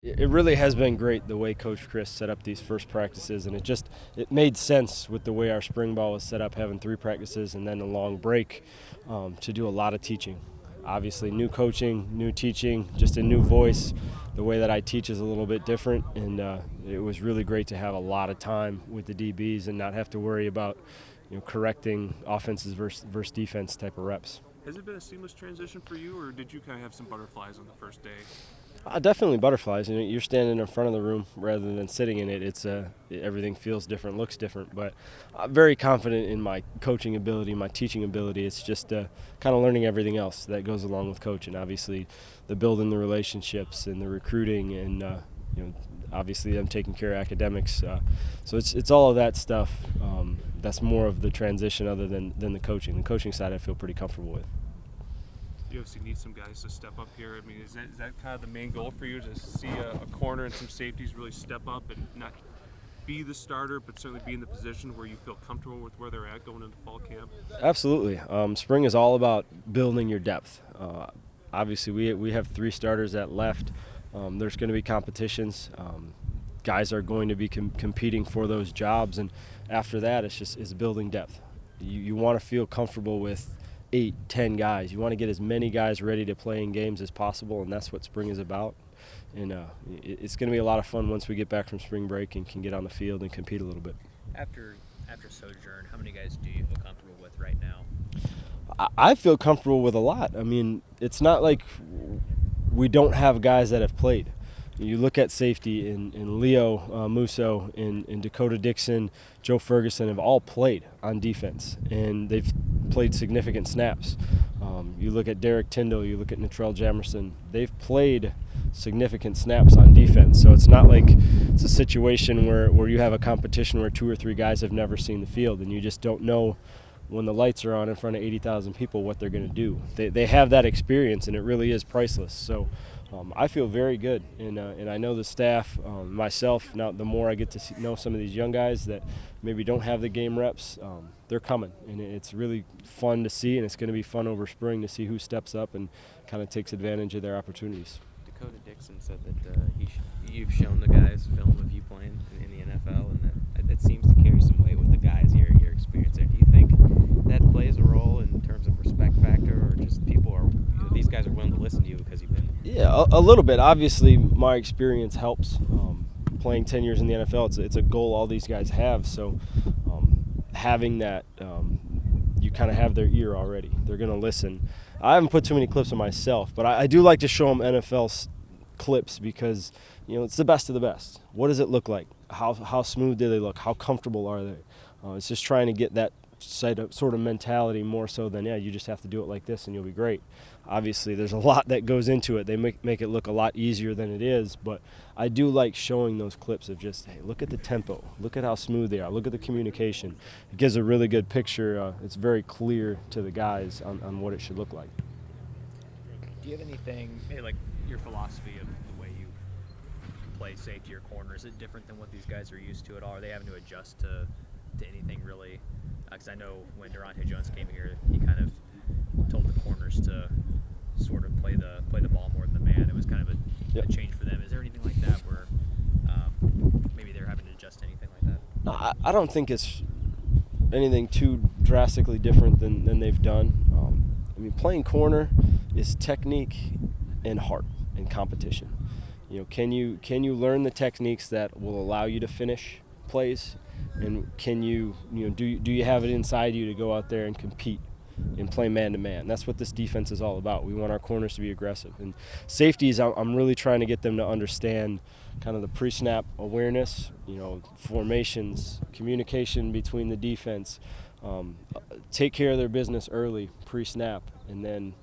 It really has been great the way Coach Chris set up these first practices, and it made sense with the way our spring ball was set up, having 3 practices and then a long break to do a lot of teaching. Obviously, new coaching, new teaching, just a new voice. The way that I teach is a little bit different, and it was really great to have a lot of time with the DBs and not have to worry about correcting offenses versus defense type of reps. Has it been a seamless transition for you, or did you kind of have some butterflies on the first day? Definitely butterflies. You're standing in front of the room rather than sitting in it. Everything feels different, looks different. But I'm very confident in my coaching ability, my teaching ability. It's just kind of learning everything else that goes along with coaching. Obviously, the building the relationships and the recruiting, and obviously I'm taking care of academics. So it's all of that stuff. That's more of the transition, other than the coaching. The coaching side, I feel pretty comfortable with. You obviously need some guys to step up here. I mean, is that kind of the main goal for you, to see a corner and some safeties really step up and not be the starter, but certainly be in the position where you feel comfortable with where they're at going into fall camp? Absolutely. Spring is all about building your depth. Obviously, we have 3 starters that left. There's going to be competitions. Guys are going to be competing for those jobs, and after that, it's building depth. You want to feel comfortable with 8, 10 guys. You want to get as many guys ready to play in games as possible, and that's what spring is about. And it's going to be a lot of fun once we get back from spring break and can get on the field and compete a little bit. After Sojourn, how many guys do you feel comfortable with right now? I feel comfortable with a lot. I mean, it's not like we don't have guys that have played. You look at safety, and Leo Musso and Dakota Dixon, Joe Ferguson have all played on defense, and they've played significant snaps. You look at Derek Tyndall, you look at Natrell Jamerson, they've played significant snaps on defense. So it's not like it's a situation where you have a competition where 2 or 3 guys have never seen the field, and you just don't know when the lights are on in front of 80,000 people what they're going to do. They have that experience, and it really is priceless. So I feel very good, and I know the staff, myself. Now, the more I get to know some of these young guys that maybe don't have the game reps, they're coming, and it's really fun to see, and it's going to be fun over spring to see who steps up and kind of takes advantage of their opportunities. Dakota Dixon said that you've shown the guys film of you playing in the NFL, and that seems to carry some weight with the guys, your experience there. Do you think that plays a role in terms of respect factor, or just people are, these guys are willing to listen to you because you've been? Yeah, a little bit. Obviously, my experience helps. Playing 10 years in the NFL, it's a goal all these guys have. So having that, you kind of have their ear already. They're going to listen. I haven't put too many clips of myself, but I do like to show them NFL clips because, it's the best of the best. What does it look like? How smooth do they look? How comfortable are they? It's just trying to get that sort of mentality more so than, you just have to do it like this and you'll be great. Obviously, there's a lot that goes into it. They make it look a lot easier than it is, but I do like showing those clips of just, hey, look at the tempo. Look at how smooth they are. Look at the communication. It gives a really good picture. It's very clear to the guys on what it should look like. Do you have anything, like your philosophy of the way you play safety or corner, is it different than what these guys are used to at all? Are they having to adjust to anything really? Because I know when Durante Jones came here, he kind of told the corners to sort of play the ball more than the man. It was kind of a change for them. Is there anything like that where maybe they're having to adjust to anything like that? No, I don't think it's anything too drastically different than they've done. Playing corner is technique and heart and competition. Can you learn the techniques that will allow you to finish plays, and can you do you have it inside you to go out there and compete and play man-to-man? That's what this defense is all about. We want our corners to be aggressive. And safeties, I'm really trying to get them to understand kind of the pre-snap awareness, formations, communication between the defense, take care of their business early, pre-snap, and then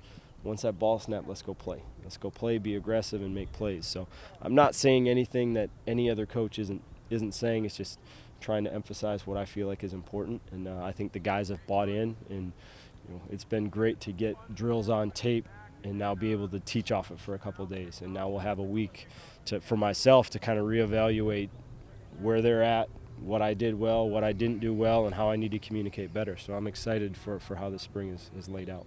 once that ball snap, let's go play. Let's go play, be aggressive, and make plays. So I'm not saying anything that any other coach isn't saying. It's just trying to emphasize what I feel like is important, and I think the guys have bought in, and it's been great to get drills on tape and now be able to teach off it for a couple of days. And now we'll have a week for myself to kind of reevaluate where they're at, what I did well, what I didn't do well, and how I need to communicate better. So I'm excited for how the spring is laid out.